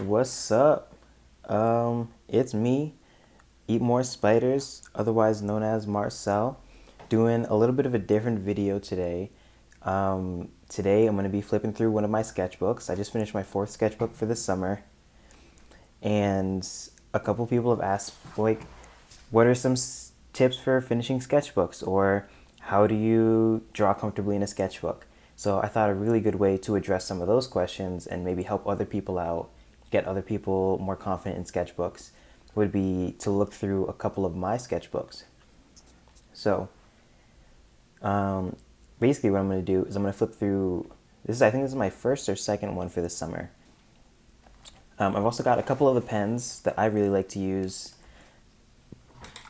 What's up? It's me, Eat More Spiders, otherwise known as Marcel, doing a little bit of a different video today. Today I'm going to be flipping through one of my sketchbooks. I just finished my fourth sketchbook for this summer, and a couple people have asked, like, what are some tips for finishing sketchbooks, or how do you draw comfortably in a sketchbook? So I thought a really good way to address some of those questions and maybe help other people out, get other people more confident in sketchbooks, would be to look through a couple of my sketchbooks. So basically what I'm going to do is I'm going to flip through, I think this is my first or second one for this summer. I've also got a couple of the pens that I really like to use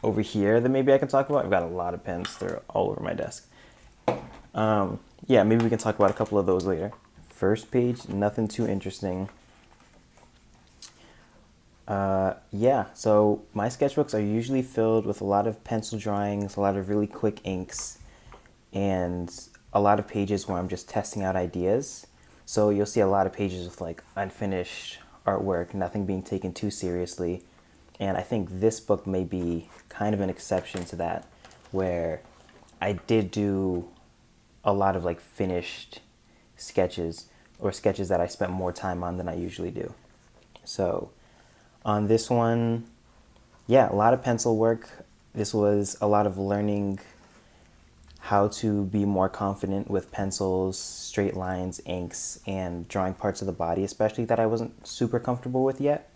over here that maybe I can talk about. I've got a lot of pens. They're all over my desk. Yeah, maybe we can talk about a couple of those later. First page, nothing too interesting. Yeah, so my sketchbooks are usually filled with a lot of pencil drawings, a lot of really quick inks, and a lot of pages where I'm just testing out ideas. So you'll see a lot of pages with like unfinished artwork, nothing being taken too seriously. And I think this book may be kind of an exception to that, where I did do a lot of like finished sketches, or sketches that I spent more time on than I usually do. So on this one, yeah, a lot of pencil work. This was a lot of learning how to be more confident with pencils, straight lines, inks, and drawing parts of the body, especially that I wasn't super comfortable with yet.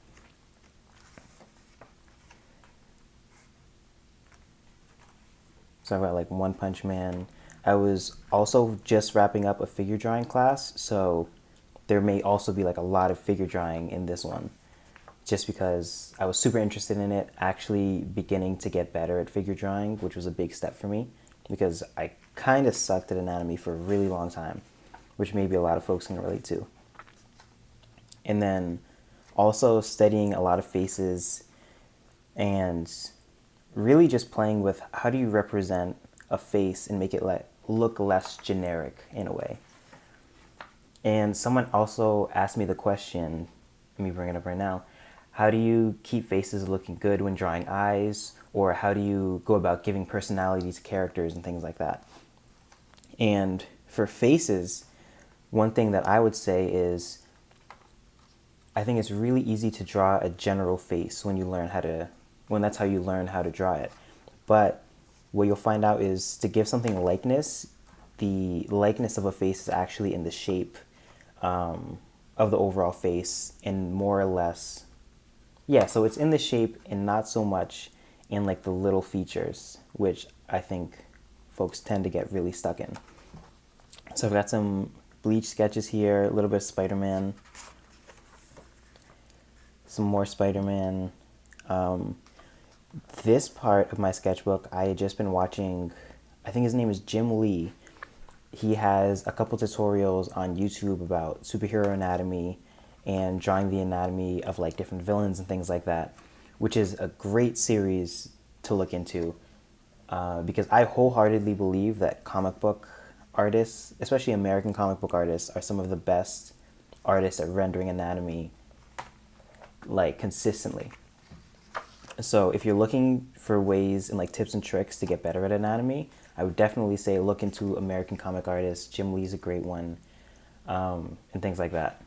So I've got like One Punch Man. I was also just wrapping up a figure drawing class, so there may also be like a lot of figure drawing in this one, just because I was super interested in it, actually beginning to get better at figure drawing, which was a big step for me, because I kind of sucked at anatomy for a really long time, which maybe a lot of folks can relate to. And then also studying a lot of faces and really just playing with how do you represent a face and make it look less generic in a way. And someone also asked me the question, let me bring it up right now, how do you keep faces looking good when drawing eyes, or how do you go about giving personality to characters and things like that? And for faces, one thing that I would say is I think it's really easy to draw a general face when that's how you learn how to draw it. But what you'll find out is to give something likeness, the likeness of a face is actually in the shape of the overall face, and more or less, yeah, so it's in the shape and not so much in like the little features, which I think folks tend to get really stuck in. So I've got some bleach sketches here, a little bit of Spider-Man, some more Spider-Man. This part of my sketchbook, I had just been watching, I think his name is Jim Lee. He has a couple tutorials on YouTube about superhero anatomy and drawing the anatomy of like different villains and things like that, which is a great series to look into, because I wholeheartedly believe that comic book artists, especially American comic book artists, are some of the best artists at rendering anatomy like consistently. So if you're looking for ways and like tips and tricks to get better at anatomy, I would definitely say look into American comic artists. Jim Lee's a great one, and things like that.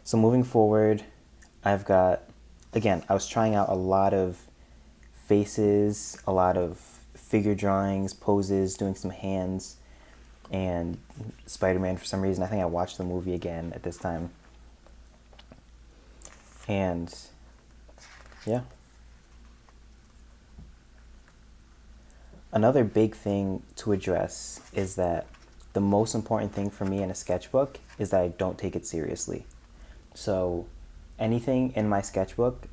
So moving forward, I've got, again, I was trying out a lot of faces, a lot of figure drawings, poses, doing some hands, and Spider-Man for some reason. I think I watched the movie again at this time. And yeah. Another big thing to address is that the most important thing for me in a sketchbook is that I don't take it seriously. So anything in my sketchbook,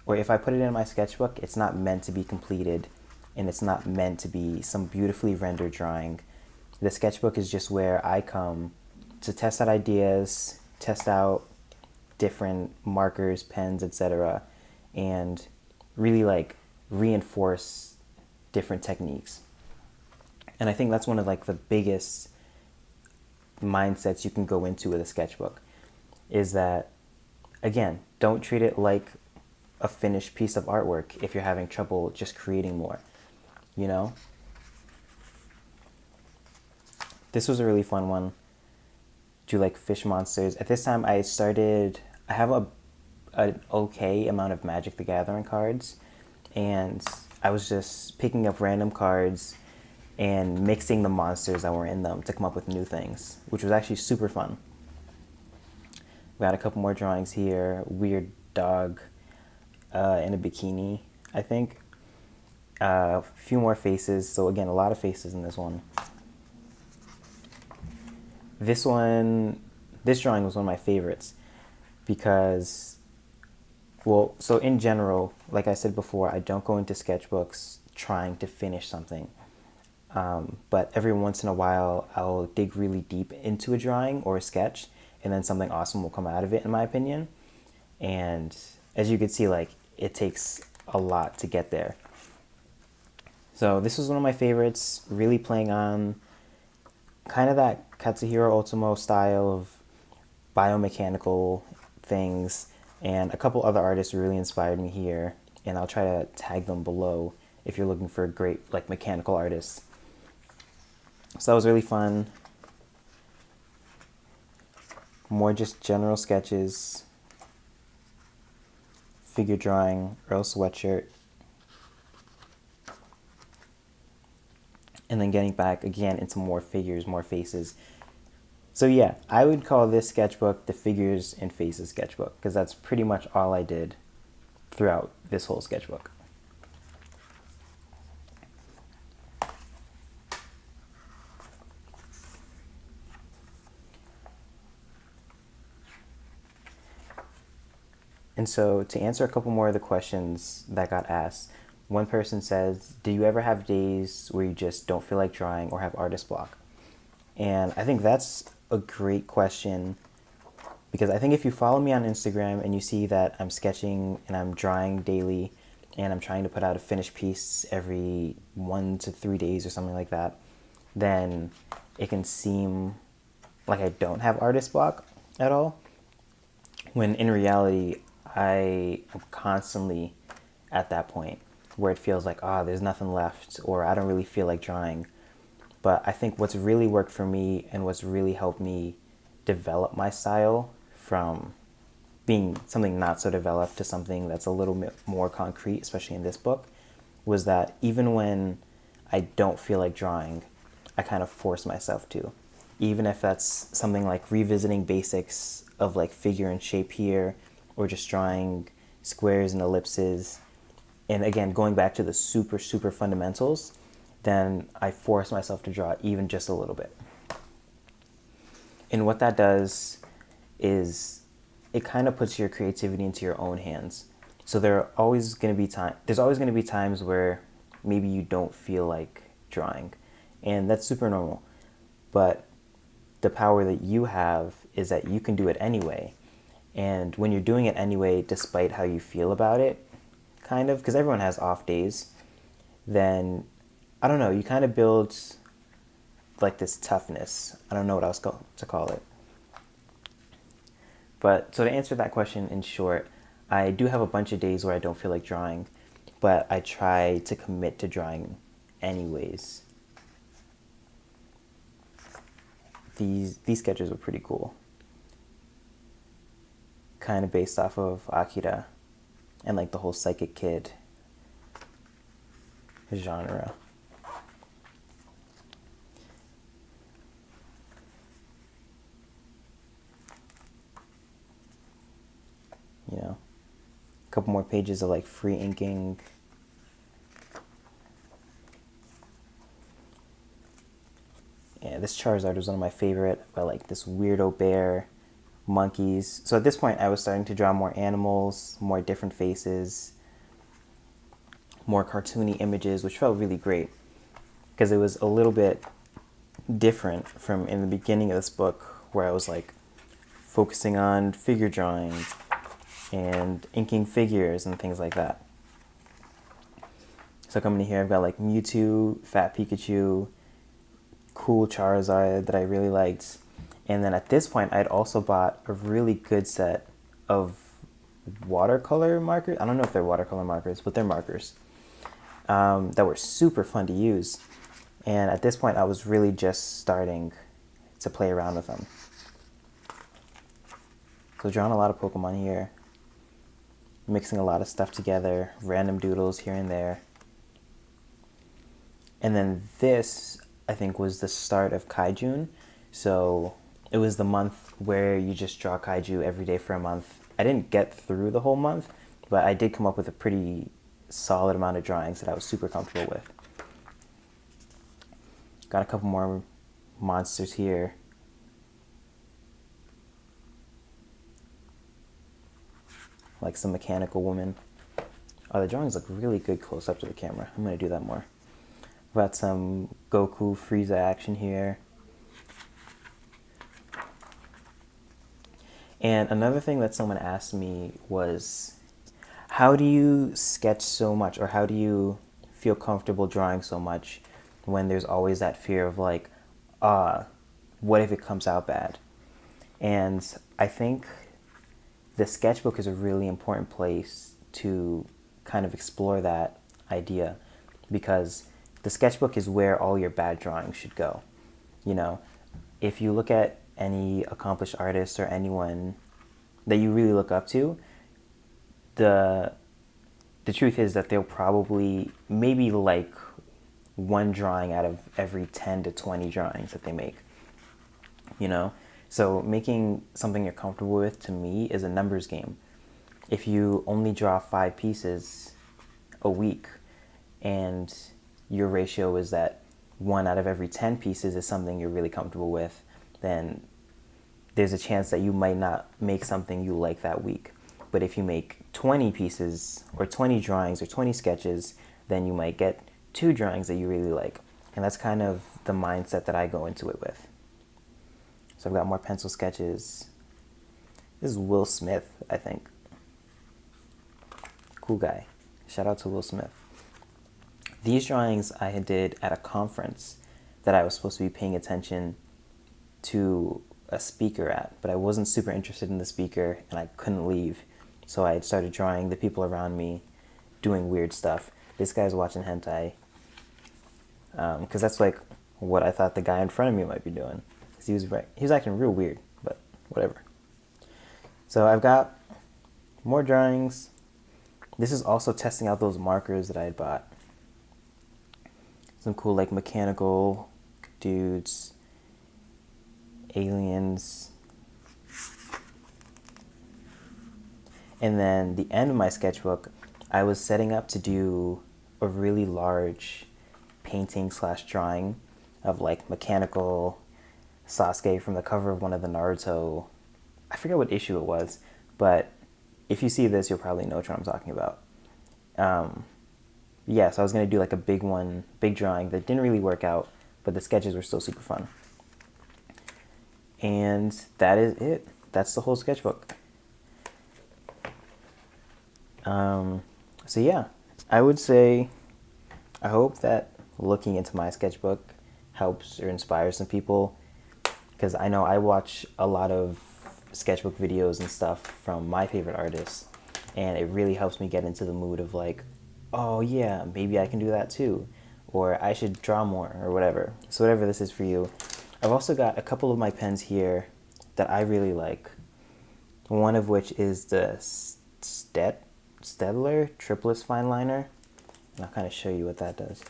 or if I put it in my sketchbook, it's not meant to be completed, and it's not meant to be some beautifully rendered drawing. The sketchbook is just where I come to test out ideas, test out different markers, pens, etc., and really like reinforce different techniques. And I think that's one of like the biggest mindsets you can go into with a sketchbook, is that again, don't treat it like a finished piece of artwork if you're having trouble just creating more, you know? This was a really fun one. Do like fish monsters. At this time, I have an okay amount of Magic the Gathering cards, and I was just picking up random cards and mixing the monsters that were in them to come up with new things, which was actually super fun. We got a couple more drawings here. Weird dog in a bikini, I think. A few more faces. So again, a lot of faces in this one. This drawing was one of my favorites because, well, so in general, like I said before, I don't go into sketchbooks trying to finish something. But every once in a while, I'll dig really deep into a drawing or a sketch, and then something awesome will come out of it, in my opinion. And as you can see, like, it takes a lot to get there. So this was one of my favorites, really playing on kind of that Katsuhiro Otomo style of biomechanical things, and a couple other artists really inspired me here, and I'll try to tag them below if you're looking for great like mechanical artists. So that was really fun. More just general sketches, figure drawing, Earl Sweatshirt, and then getting back again into more figures, more faces. So yeah, I would call this sketchbook the figures and faces sketchbook, because that's pretty much all I did throughout this whole sketchbook. And so to answer a couple more of the questions that got asked, one person says, do you ever have days where you just don't feel like drawing or have artist block? And I think that's a great question, because I think if you follow me on Instagram and you see that I'm sketching and I'm drawing daily and I'm trying to put out a finished piece every 1 to 3 days or something like that, then it can seem like I don't have artist block at all, when in reality, I am constantly at that point where it feels like, there's nothing left, or I don't really feel like drawing. But I think what's really worked for me and what's really helped me develop my style from being something not so developed to something that's a little bit more concrete, especially in this book, was that even when I don't feel like drawing, I kind of force myself to. Even if that's something like revisiting basics of like figure and shape here, or just drawing squares and ellipses, and again, going back to the super, super fundamentals, then I force myself to draw even just a little bit. And what that does is it kind of puts your creativity into your own hands. So there's always going to be times where maybe you don't feel like drawing, and that's super normal. But the power that you have is that you can do it anyway. And when you're doing it anyway, despite how you feel about it, kind of, because everyone has off days, then, I don't know, you kind of build like this toughness. I don't know what else to call it. But so to answer that question in short, I do have a bunch of days where I don't feel like drawing, but I try to commit to drawing anyways. These sketches were pretty cool. Kind of based off of Akira and like the whole Psychic Kid genre. You know, a couple more pages of like free inking. Yeah, this Charizard was one of my favorite, but like this weirdo bear, monkeys. So at this point, I was starting to draw more animals, more different faces, more cartoony images, which felt really great because it was a little bit different from in the beginning of this book where I was like focusing on figure drawing and inking figures and things like that. So coming to here, I've got like Mewtwo, Fat Pikachu, cool Charizard that I really liked. And then at this point, I'd also bought a really good set of watercolor markers. I don't know if they're watercolor markers, but they're markers that were super fun to use. And at this point, I was really just starting to play around with them. So drawing a lot of Pokemon here, mixing a lot of stuff together, random doodles here and there. And then this, I think, was the start of Kaijun. So it was the month where you just draw kaiju every day for a month. I didn't get through the whole month, but I did come up with a pretty solid amount of drawings that I was super comfortable with. Got a couple more monsters here. Like some mechanical woman. Oh, the drawings look really good close up to the camera. I'm going to do that more. Got some Goku Frieza action here. And another thing that someone asked me was, how do you sketch so much, or how do you feel comfortable drawing so much when there's always that fear of like, what if it comes out bad? And I think the sketchbook is a really important place to kind of explore that idea, because the sketchbook is where all your bad drawings should go. You know, if you look at any accomplished artist or anyone that you really look up to, the truth is that they'll probably maybe like one drawing out of every 10 to 20 drawings that they make, you know? So making something you're comfortable with, to me, is a numbers game. If you only draw 5 pieces a week and your ratio is that 1 out of every 10 pieces is something you're really comfortable with, then there's a chance that you might not make something you like that week. But if you make 20 pieces or 20 drawings or 20 sketches, then you might get 2 drawings that you really like. And that's kind of the mindset that I go into it with. So I've got more pencil sketches. This is Will Smith, I think. Cool guy. Shout out to Will Smith. These drawings I did at a conference that I was supposed to be paying attention to a speaker at, but I wasn't super interested in the speaker and I couldn't leave. So I started drawing the people around me doing weird stuff. This guy's watching hentai, because that's like what I thought the guy in front of me might be doing. He was acting real weird, but whatever. So I've got more drawings. This is also testing out those markers that I had bought. Some cool like mechanical dudes, aliens. And then the end of my sketchbook, I was setting up to do a really large painting / drawing of like mechanical Sasuke from the cover of one of the Naruto, I forget what issue it was, but if you see this, you'll probably know what I'm talking about. Yeah, so I was going to do like a big drawing that didn't really work out, but the sketches were still super fun. And that is it. That's the whole sketchbook. So yeah, I would say, I hope that looking into my sketchbook helps or inspires some people, because I know I watch a lot of sketchbook videos and stuff from my favorite artists, and it really helps me get into the mood of like, oh yeah, maybe I can do that too, or I should draw more, or whatever. So whatever this is for you. I've also got a couple of my pens here that I really like, one of which is the Staedtler Triplus Fine Liner, and I'll kind of show you what that does.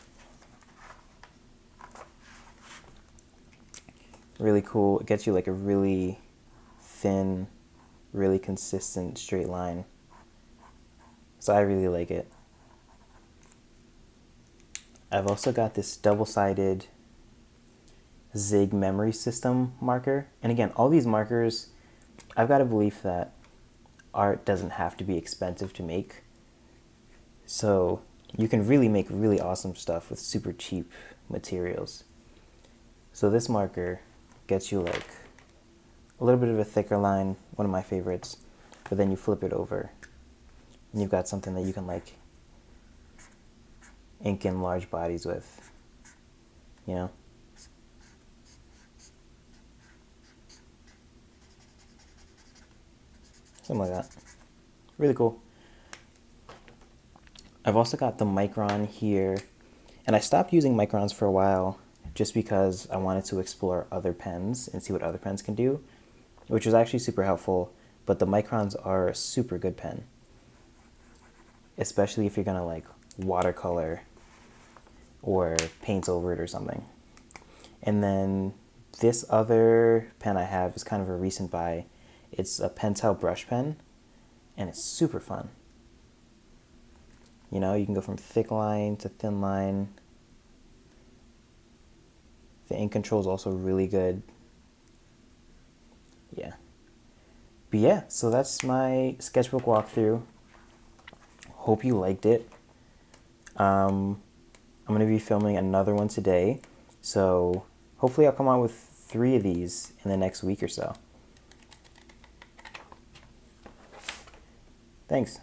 Really cool. It gets you like a really thin, really consistent straight line. So I really like it. I've also got this double-sided Zig memory system marker. And again, all these markers, I've got a belief that art doesn't have to be expensive to make. So you can really make really awesome stuff with super cheap materials. So this marker gets you like a little bit of a thicker line, one of my favorites, but then you flip it over and you've got something that you can like ink in large bodies with, you know? Something like that. Really cool. I've also got the Micron here, and I stopped using Microns for a while just because I wanted to explore other pens and see what other pens can do, which was actually super helpful, but the Microns are a super good pen, especially if you're gonna like watercolor or paint over it or something. And then this other pen I have is kind of a recent buy. It's a Pentel brush pen, and it's super fun. You know, you can go from thick line to thin line. The ink control is also really good. Yeah. But yeah, so that's my sketchbook walkthrough. Hope you liked it. I'm going to be filming another one today. So hopefully I'll come out with 3 of these in the next week or so. Thanks.